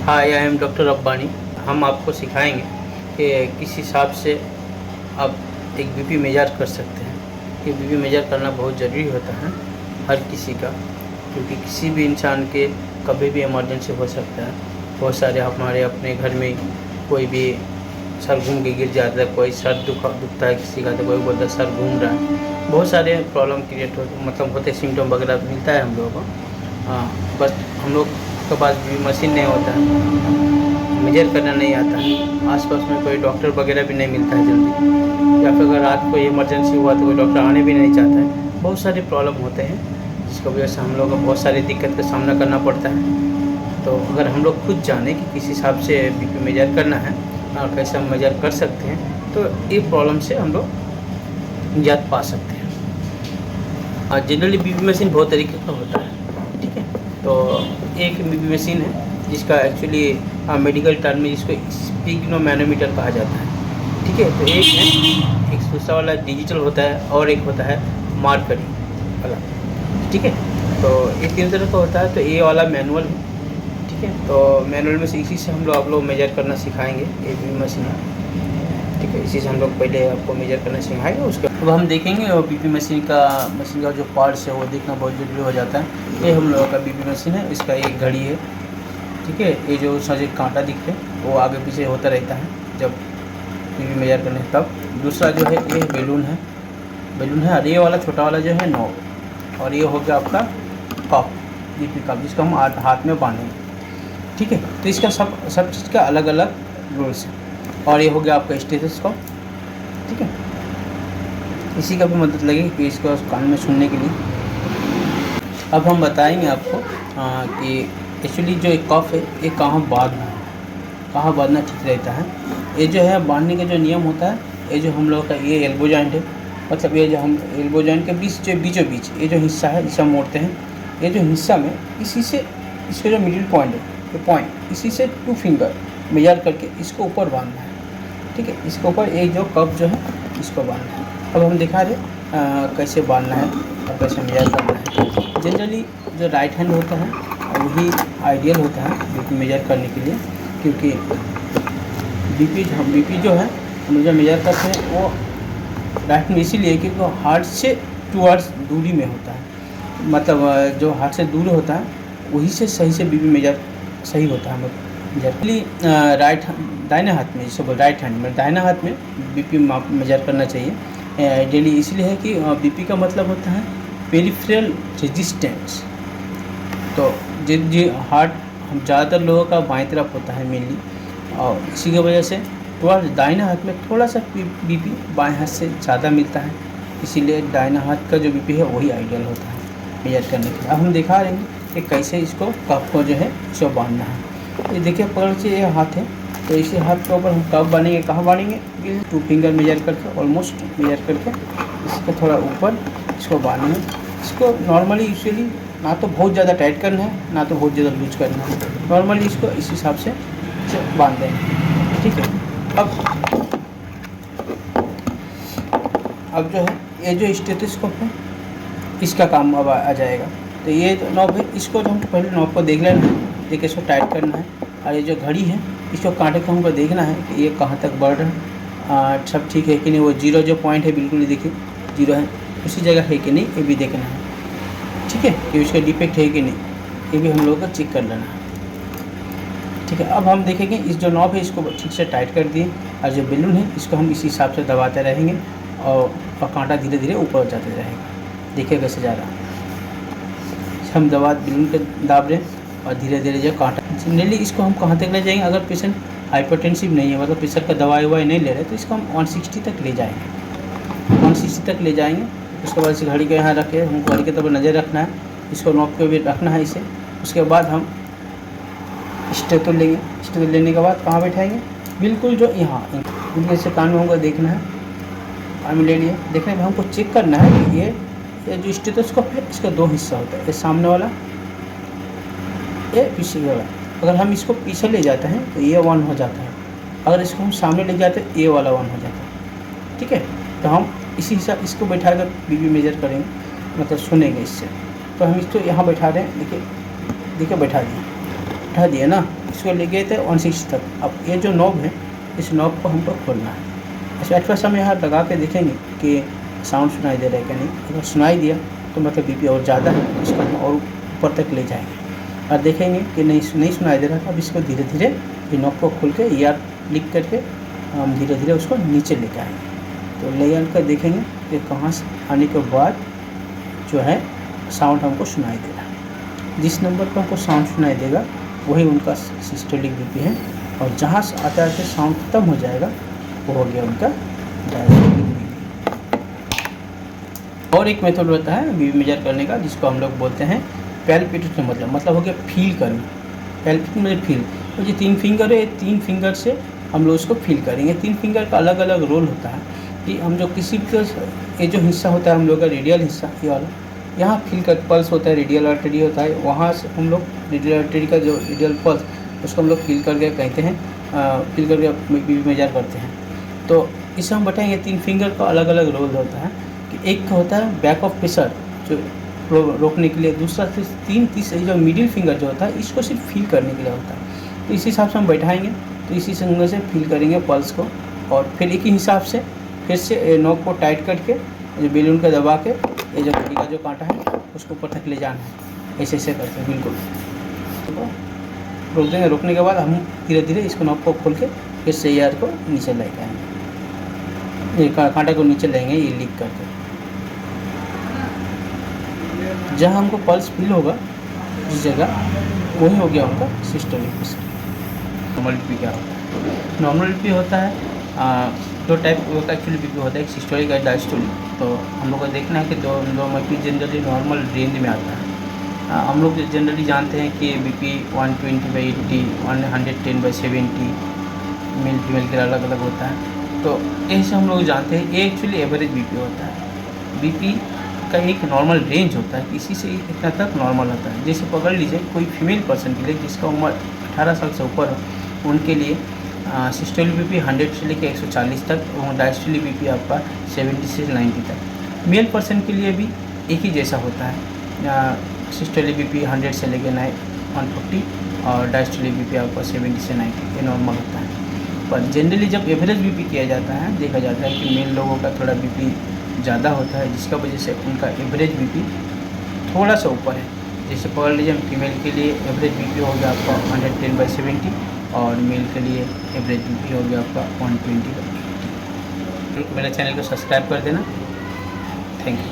Hi, I am doctor Rabbani. हम आपको सिखाएंगे कि किस हिसाब से आप एक बीपी मेजर कर सकते हैं। कि बीपी मेजर करना बहुत ज़रूरी होता है हर किसी का, क्योंकि किसी भी इंसान के कभी भी इमरजेंसी हो सकता है। बहुत सारे हमारे अपने घर में कोई भी सर घूम के गिर जाता है, कोई सर दुखता है किसी का, तो कोई बोलता है सर घूम रहा है। बहुत सारे प्रॉब्लम क्रिएट होते सिम्टम वगैरह मिलता है हम लोगों को। बस हम लोग के पास भी मशीन नहीं होता है, मेजर करना नहीं आता है, आसपास में कोई डॉक्टर वगैरह भी नहीं मिलता है जल्दी, या फिर अगर रात को इमरजेंसी हुआ तो कोई डॉक्टर आने भी नहीं चाहता है। बहुत सारे प्रॉब्लम होते हैं जिसकी वजह से हम लोग को बहुत सारी दिक्कत का सामना करना पड़ता है। तो अगर हम लोग खुद जाने कि किस हिसाब से बीपी मेजर करना है और कैसे हम मेजर कर सकते हैं, तो ये प्रॉब्लम से हम लोग निजात पा सकते हैं। और जनरली बीपी मशीन बहुत तरीके का होता है, ठीक है। तो एक बीपी मशीन है जिसका एक्चुअली मेडिकल टर्म में जिसको स्पिग्नोमैनोमीटर कहा जाता है, ठीक है। तो एक दूसरा वाला डिजिटल होता है और एक होता है मार्करी वाला, ठीक है। तो ये तीन तरह का होता है। तो ये वाला मैनुअल है, ठीक है। तो मैनुअल में से इसी से हम लोग आप लोग मेजर करना सिखाएंगे। ये बीपी मशीन है, ठीक है। इसी से हम लोग पहले आपको मेजर करना सिखाएंगे। उसके अब हम देखेंगे और बीपी मशीन का जो पार्ट्स है वो देखना बहुत ज़रूरी हो जाता है। ये हम लोगों का बीपी मशीन है, इसका एक घड़ी है, ठीक है। ये जो उसका जो कांटा दिखते हैं वो आगे पीछे होता रहता है जब बीपी मेजर करने तब। दूसरा जो है ये बेलून है और ये वाला छोटा वाला जो है नॉब, और ये हो गया आपका कप, बीपी कप, जिसको हम हाथ में बांधेंगे, ठीक है। तो इसका सब चीज़ का अलग अलग रूल्स है। और ये हो गया आपका स्टेथोस्कोप, ठीक है। इसी का भी मदद लगेगी कि इसको कान में सुनने के लिए। अब हम बताएंगे आपको कि एक्चुअली जो एक कफ है ये कहाँ बांधना ठीक रहता है। ये जो है बांधने का जो नियम होता है, ये जो हम लोग का ये एल्बो जॉइंट है, मतलब ये जो हम एल्बो जॉइंट के बीचों बीच ये जो हिस्सा है जिसे हम मोड़ते हैं, ये जो हिस्सा में इसी से इसका जो मिडिल पॉइंट है, ये पॉइंट इसी से 2 फिंगर मेजर करके इसको ऊपर बांधना है, ठीक है। इसके ऊपर एक जो कप जो है इसको बांधना है। अब हम दिखा रहे कैसे बांधना है और कैसे मेजर करना है। जनरली जो राइट हैंड होता है वही आइडियल होता है बीपी मेजर करने के लिए, क्योंकि बीपी जो है हम जो मेजर करते हैं वो राइट में इसीलिए क्योंकि वो हार्ट से टूवर्ड्स दूरी में होता है, मतलब जो हार्ट से दूर होता है वही से सही से बीपी मेजर सही होता है। मतलब दाहिने हाथ में, जिसको राइट हैंड में दाहिने हाथ में बीपी मेजर करना चाहिए डेली, इसलिए है कि बीपी का मतलब होता है पेरिफेरल रेजिस्टेंस। तो जो हार्ट हम ज़्यादातर लोगों का बाएं तरफ होता है मेनली, और इसी की वजह से थोड़ा दाहिने हाथ में थोड़ा सा बीपी बाएं हाथ से ज़्यादा मिलता है, इसीलिए दाहिना हाथ का जो बीपी है वही आइडियल होता है मेजर करने के लिए। अब हम दिखा रहे हैं कि कैसे इसको कप को जो है इसको बांधना है। ये देखिए पकड़ से ये हाथ है, तो इसी हाथ के ऊपर हम कप बांधेंगे। कहाँ बांधेंगे? 2 फिंगर मेजर करके, ऑलमोस्ट मेजर करके इसको थोड़ा ऊपर इसको बांधेंगे। इसको नॉर्मली यूजुअली ना तो बहुत ज़्यादा टाइट करना है ना तो बहुत ज़्यादा लूज करना है, नॉर्मली इसको इस हिसाब से बांध देंगे, ठीक है। अब जो है ये जो स्टेथोस्कोप है इसका काम अब आ जाएगा। तो ये जो नॉब है इसको जो हम पहले नॉब को देख लेना है, देख इसको टाइट करना है। और ये जो घड़ी है इसको कांटे को हमको देखना है कि ये कहाँ तक बढ़ रहा है, सब ठीक है कि नहीं। वो जीरो जो पॉइंट है बिल्कुल देखिए जीरो है, उसी जगह है कि नहीं ये भी देखना है, ठीक है, कि उसका डिफेक्ट है कि नहीं, ये भी हम लोगों को चेक कर लेना है, ठीक है। अब हम देखेंगे इस जो नॉब है इसको ठीक से टाइट कर दिए, और जो बेलून है इसको हम इसी हिसाब से दबाते रहेंगे और कांटा धीरे धीरे ऊपर जाते रहेगा। देखिए कैसे जा रहा है, हम बेलून के दाब रहे और धीरे धीरे जो कांटा। जनरली इसको हम कहाँ तक ले जाएंगे, अगर पेशेंट हाइपरटेंसिव नहीं है, मतलब प्रेशर का दवाई नहीं ले रहे, तो इसको हम 160 तक ले जाएंगे, 160 तक ले जाएंगे। उसके बाद इस घड़ी के यहाँ रखे, हमको घड़ी के तरफ नज़र रखना है, इसको नॉब पे भी रखना है इसे। उसके बाद हम स्टेथो लेंगे, स्टेथो लेने के बाद कहाँ बैठाएंगे, बिल्कुल जो यहाँ बिल्कुल इसे कान में हमको देखना है, कान में ले लिए। देखने में हमको चेक करना है कि ये जो स्टेथोस्कोप है इसका 2 हिस्सा होता है, ये सामने वाला, ये पीछे वाला। अगर हम इसको पीछे ले जाते हैं तो ये 1 हो जाता है, अगर इसको हम सामने ले जाते हैं ये वाला 1 हो जाता है, ठीक है। तो हम इसी हिसाब इसको बैठा कर बीपी मेजर करेंगे, मतलब सुनेंगे इससे। तो हम इसको यहाँ बैठा दें, देखिए बैठा दिए ना। इसको ले गए थे 160 तक। अब ये जो नॉब है, इस नॉब को हमको खोलना है। अच्छा, एट फर्स्ट हम यहाँ लगा के देखेंगे कि साउंड सुनाई दे रहा है क्या नहीं। अगर सुनाई दिया तो मतलब बीपी और ज़्यादा है, इसको हम और ऊपर तक ले जाएंगे। और देखेंगे कि नहीं सुनाई दे रहा था, अब इसको धीरे धीरे ये नॉब को खोल के ईआर क्लिक करके हम धीरे धीरे उसको नीचे लेके आएंगे। तो ले आकर देखेंगे कि कहाँ से आने के बाद जो है साउंड हमको सुनाई दे रहा है। जिस नंबर पर हमको साउंड सुनाई देगा वही उनका सिस्टोलिक बीपी है, और जहाँ से आते आते साउंड खत्म हो जाएगा वो हो गया उनका डायस्टोलिक बीपी। और एक मेथड होता है बीपी मेजर करने का, जिसको हम लोग बोलते हैं पैल्पिटेट, मतलब हो गया फील करना। पैल्पिटेट मतलब फील, तो ये 3 फिंगर है, 3 फिंगर से हम लोग उसको फील करेंगे। 3 फिंगर का अलग अलग रोल होता है कि हम जो किसी भी ये जो हिस्सा होता है हम लोग का रेडियल हिस्सा, ये वाला यहाँ फील कर पल्स होता है, रेडियल आर्टरी होता है, वहाँ से हम लोग रेडियल आर्टरी का जो रेडियल पल्स उसको हम लोग फील करके कहते हैं, फील करके बीपी मेजर करते हैं। तो इसे हम बताएंगे 3 फिंगर का अलग अलग रोल होता है कि एक का होता है बैक ऑफ प्रेशर जो रोकने के लिए, दूसरा तीसरा जो मिडिल फिंगर जो होता है इसको सिर्फ फील करने के लिए होता है। तो इसी हिसाब से हम बैठाएंगे, तो इसी संग से फील करेंगे पल्स को, और फिर एक ही हिसाब से फिर से नॉब को टाइट करके जो बेलून का दबा के ये जो घड़ी का जो कांटा है उसको ऊपर तक ले जाना है। ऐसे ऐसे करते हैं बिल्कुल, तो रोक देंगे। रोकने के बाद हम धीरे धीरे इसको नॉब को खोल के फिर से ईआर को नीचे लेके आएंगे, ये कांटा को नीचे लेंगे ये लीक करके। जहाँ हमको पल्स फील होगा जिस जगह वही हो गया उनका सिस्टोलिक प्रेशर। नॉर्मल बीपी क्या होता है? नॉर्मल बीपी होता है दो टाइप का एक्चुअली बीपी होता है, एक सिस्टोलिक और डायस्टोलिक। तो हम लोग को देखना है कि दो बीपी जनरली नॉर्मल रेंज में आता है। हम लोग जनरली जानते हैं कि बीपी 120/80, 110/70 मेल फीमेल के अलग अलग होता है। तो ऐसे हम लोग जानते हैं ये एक्चुअली एवरेज बीपी होता है। बीपी का एक नॉर्मल रेंज होता है, इसी से इतना तक नॉर्मल होता है। जैसे पकड़ लीजिए कोई फीमेल पर्सन के लिए जिसका उम्र 18 साल से ऊपर हो, उनके लिए सिस्टोलिक बीपी 100 से लेकर 140 तक, और डायस्टोलिक बीपी आपका 70 से 90 तक। मेल पर्सन के लिए भी एक ही जैसा होता है, सिस्टोलिक बीपी 100 से लेकर 140 और डायस्टोलिक बीपी आपका 70 से 90, ये नॉर्मल होता है। पर जनरली जब एवरेज बीपी किया जाता है देखा जाता है कि मेल लोगों का थोड़ा बीपी ज़्यादा होता है, जिसका वजह से उनका एवरेज बीपी थोड़ा सा ऊपर है। जैसे पकड़ लीजिए फीमेल के लिए एवरेज बीपी हो गया आपका 110/70 और मेल के लिए एवरेज बीपी हो गया आपका 120/80। मेरे चैनल को सब्सक्राइब कर देना। Thank you.